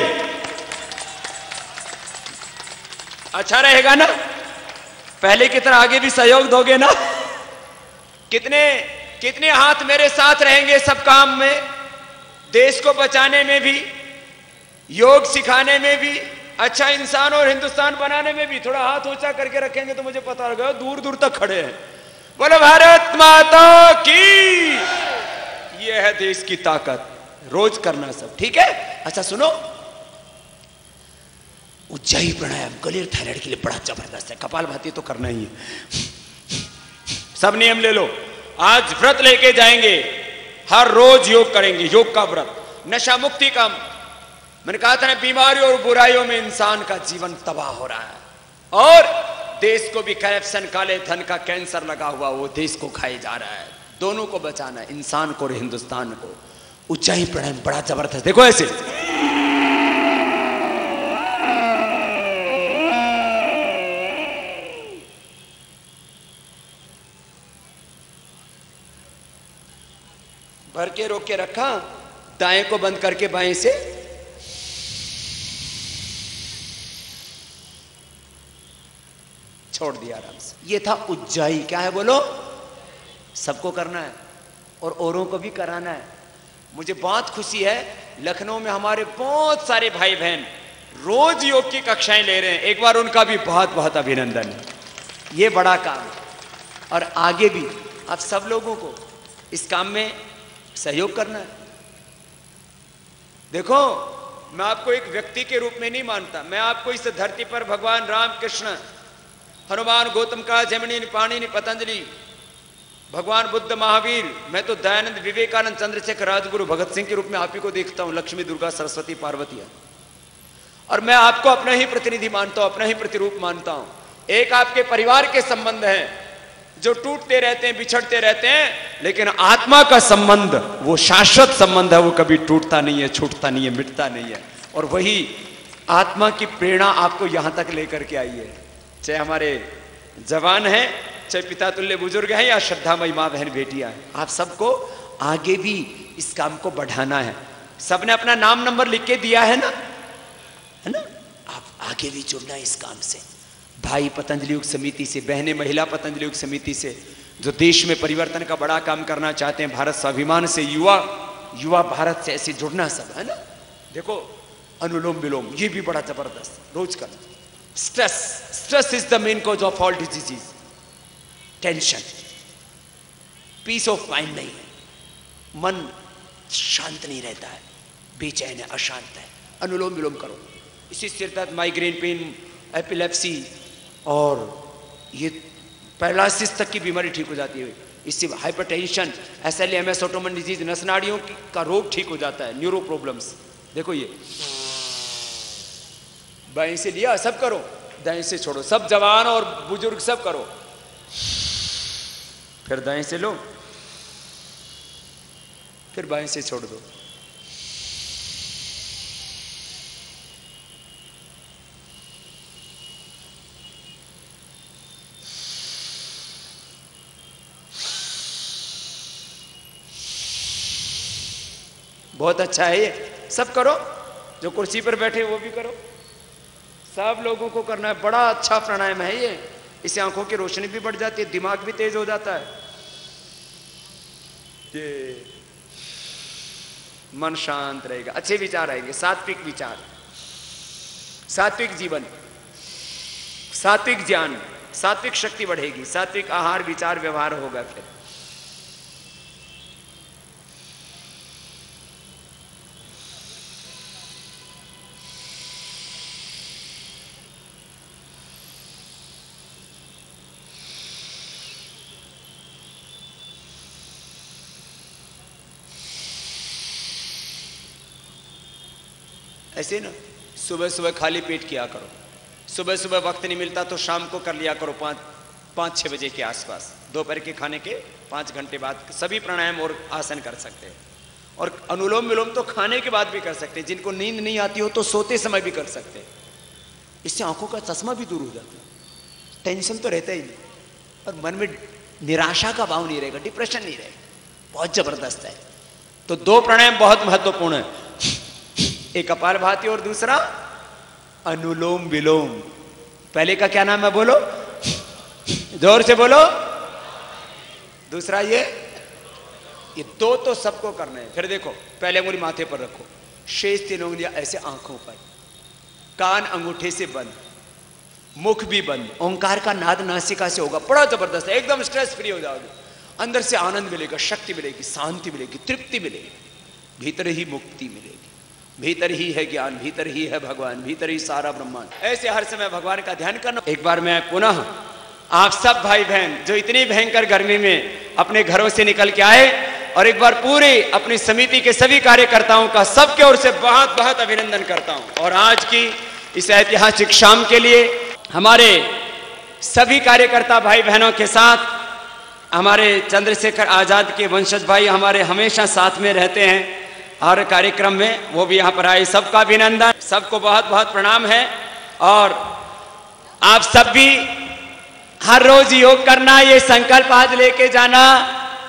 S1: अच्छा रहेगा ना? पहले की तरह आगे भी सहयोग दोगे ना? कितने हाथ मेरे साथ रहेंगे सब काम में, देश को बचाने में भी, योग सिखाने में भी, अच्छा इंसान और हिंदुस्तान बनाने में भी। थोड़ा हाथ ऊंचा करके रखेंगे तो मुझे पता लगा दूर दूर तक खड़े हैं। बोलो भारत माता की। ये है देश की ताकत। रोज करना सब, ठीक है? अच्छा सुनो, उज्जाई प्राणायाम गलेर थायराइड के लिए बड़ा जबरदस्त है। कपालभाति तो करना ही है। सब नियम ले लो। आज व्रत लेके जाएंगे, हर रोज योग करेंगे, योग का व्रत। नशा मुक्ति का, मैंने कहा था ना, बीमारियों और बुराइयों में इंसान का जीवन तबाह हो रहा है। और देश को भी करप्शन, काले धन का कैंसर लगा हुआ, वो देश को खाए जा रहा है। दोनों को बचाना है, इंसान को और हिंदुस्तान को। उज्जाई प्राणायाम बड़ा जबरदस्त। देखो ऐसे भर के रोक के रखा, दाएं को बंद करके बाएं से छोड़ दिया आराम से। ये था उज्जाई। क्या है बोलो? सबको करना है और औरों को भी कराना है। मुझे बहुत खुशी है, लखनऊ में हमारे बहुत सारे भाई बहन रोज योग की कक्षाएं ले रहे हैं। एक बार उनका भी बहुत बहुत अभिनंदन है। ये बड़ा काम है और आगे भी आप सब लोगों को इस काम में सहयोग करना है। देखो, मैं आपको एक व्यक्ति के रूप में नहीं मानता, मैं आपको इस धरती पर भगवान राम कृष्ण, हनुमान, गौतम का, जैमिनी, पाणिनि, पतंजलि, भगवान बुद्ध, महावीर, मैं तो दयानंद, विवेकानंद, चंद्रशेखर, राजगुरु, भगत सिंह के रूप में आप ही को देखता हूं, लक्ष्मी, दुर्गा, सरस्वती, पार्वती है। और मैं आपको अपना ही प्रतिनिधि मानता हूं, अपना ही प्रतिरूप मानता हूं। एक आपके परिवार के संबंध हैं जो टूटते रहते हैं, बिछड़ते रहते हैं, लेकिन आत्मा का संबंध वो शाश्वत संबंध है, वो कभी टूटता नहीं है, छूटता नहीं है, मिटता नहीं है। और वही आत्मा की प्रेरणा आपको यहां तक लेकर के आई है। चाहे हमारे जवान हैं, चाहे पिता तुल्य बुजुर्ग हैं, या श्रद्धामयी माँ बहन बेटियां हैं, आप सबको आगे भी इस काम को बढ़ाना है। सबने अपना नाम नंबर लिख के दिया है ना, है ना? आप आगे भी जुड़ना है इस काम से। भाई पतंजलि योग समिति से, बहनें महिला पतंजलि योग समिति से, जो देश में परिवर्तन का बड़ा काम करना चाहते हैं, भारत स्वाभिमान से, युवा भारत से, ऐसे जुड़ना सब, है ना? देखो, अनुलोम विलोम, ये भी बड़ा जबरदस्त, रोज करना। Stress is the main cause of all diseases. Tension, peace of mind नहीं है, मन शांत नहीं रहता है, बेचैन है, अशांत है। अनुलोम विलोम करो, इसी सिर दर्द, माइग्रेन पेन, एपिलेप्सी और ये पैरालिसिस तक की बीमारी ठीक हो जाती है। इससे हाइपरटेंशन, SLMS, ऑटोइम्यून डिजीज, नस नाड़ियों का रोग ठीक हो जाता है, न्यूरो प्रॉब्लम्स। देखो ये बाएं से लिया, सब करो, दाएं से छोड़ो, सब जवान और बुजुर्ग सब करो, फिर दाएं से लो, फिर बाएं से छोड़ दो। बहुत अच्छा है ये, सब करो। जो कुर्सी पर बैठे वो भी करो, सब लोगों को करना है। बड़ा अच्छा प्राणायाम है ये, इससे आंखों की रोशनी भी बढ़ जाती है, दिमाग भी तेज हो जाता है, ये मन शांत रहेगा, अच्छे विचार आएंगे, सात्विक विचार, सात्विक जीवन, सात्विक ज्ञान, सात्विक शक्ति बढ़ेगी, सात्विक आहार, विचार, व्यवहार होगा। फिर ऐसे ना सुबह सुबह खाली पेट किया करो, सुबह सुबह वक्त नहीं मिलता तो शाम को कर लिया करो 5-6 बजे के आसपास, दोपहर के खाने के 5 घंटे बाद सभी प्राणायाम और आसन कर सकते हैं। और अनुलोम विलोम तो खाने के बाद भी कर सकते हैं, जिनको नींद नहीं आती हो तो सोते समय भी कर सकते हैं। इससे आंखों का चश्मा भी दूर हो जाता है, टेंशन तो रहता ही नहीं और मन में निराशा का भाव नहीं रहेगा, डिप्रेशन नहीं रहेगा, बहुत जबरदस्त है। तो 2 प्राणायाम बहुत महत्वपूर्ण है, एक कपालभाति और दूसरा अनुलोम विलोम। पहले का क्या नाम है बोलो, जोर से बोलो। दूसरा ये 2 तो सबको करना है। फिर देखो, पहले अंगुली माथे पर रखो, शेष 3 उंगलियां ऐसे आंखों पर, कान अंगूठे से बंद, मुख भी बंद, ओंकार का नाद नासिका से होगा, बड़ा जबरदस्त है, एकदम स्ट्रेस फ्री हो जाओगे, अंदर से आनंद मिलेगा, शक्ति मिलेगी, शांति मिलेगी, तृप्ति मिलेगी, भीतर ही मुक्ति मिलेगी, भीतर ही है ज्ञान, भीतर ही है भगवान, भीतर ही सारा ब्रह्मांड। ऐसे हर समय भगवान का ध्यान करना। एक बार मैं पुनः आप सब भाई बहन जो इतनी भयंकर गर्मी में अपने घरों से निकल के आए, और एक बार पूरे अपनी समिति के सभी कार्यकर्ताओं का सबके ओर से बहुत बहुत अभिनंदन करता हूं। और आज की इस ऐतिहासिक शाम के लिए हमारे सभी कार्यकर्ता भाई बहनों के साथ हमारे चंद्रशेखर आजाद के वंशज भाई हमारे हमेशा साथ में रहते हैं हर कार्यक्रम में, वो भी यहाँ पर आए, सबका अभिनंदन, सबको बहुत बहुत प्रणाम है। और आप सब भी हर रोज योग करना, ये संकल्प आज लेके जाना,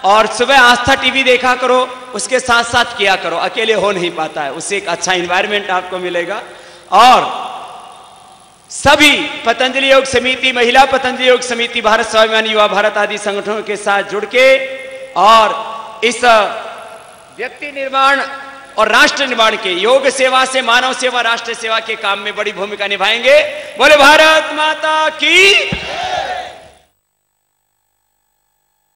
S1: और सुबह आस्था टीवी देखा करो, उसके साथ साथ किया करो, अकेले हो नहीं पाता है, उससे एक अच्छा एनवायरनमेंट आपको मिलेगा। और सभी पतंजलि योग समिति, महिला पतंजलि योग समिति, भारत स्वाभिमान युवा भारत आदि संगठनों के साथ जुड़ के और इस व्यक्ति निर्माण और राष्ट्र निर्माण के, योग सेवा से मानव सेवा, राष्ट्र सेवा के काम में बड़ी भूमिका निभाएंगे। बोले भारत माता की।